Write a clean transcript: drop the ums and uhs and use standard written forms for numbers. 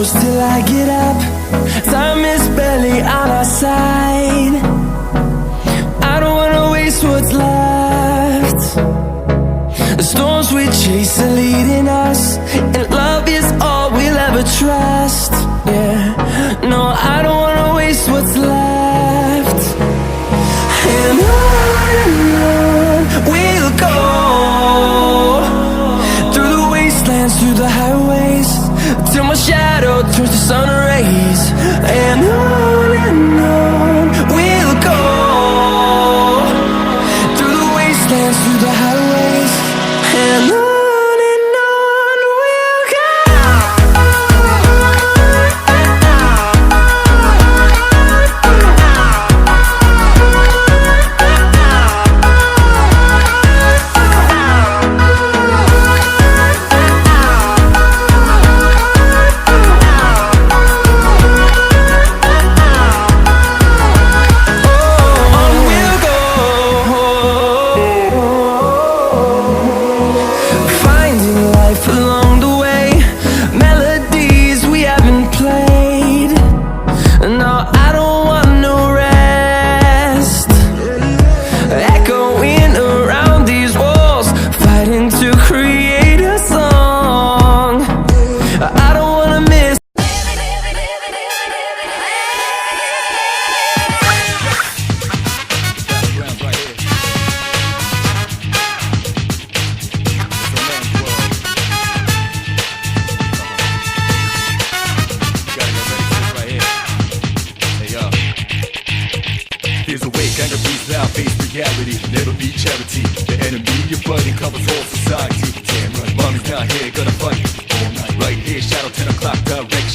close till I get up. Time is barely on our side. I don't wanna waste what's left. The storms we chase are leading us, and love is all we'll ever trust. Yeah, no, I don't wanna waste what's left. And on we'll go, through the wastelands, through the highways, till my shadow turns to sun rays. And on we'll go, through the wastelands, through the highways, and on we'll go. Reality, never be charity. The enemy you're fighting covers all society. Damn right, mommy's not here, gonna fight all night. Right here, shadow 10 o'clock direction.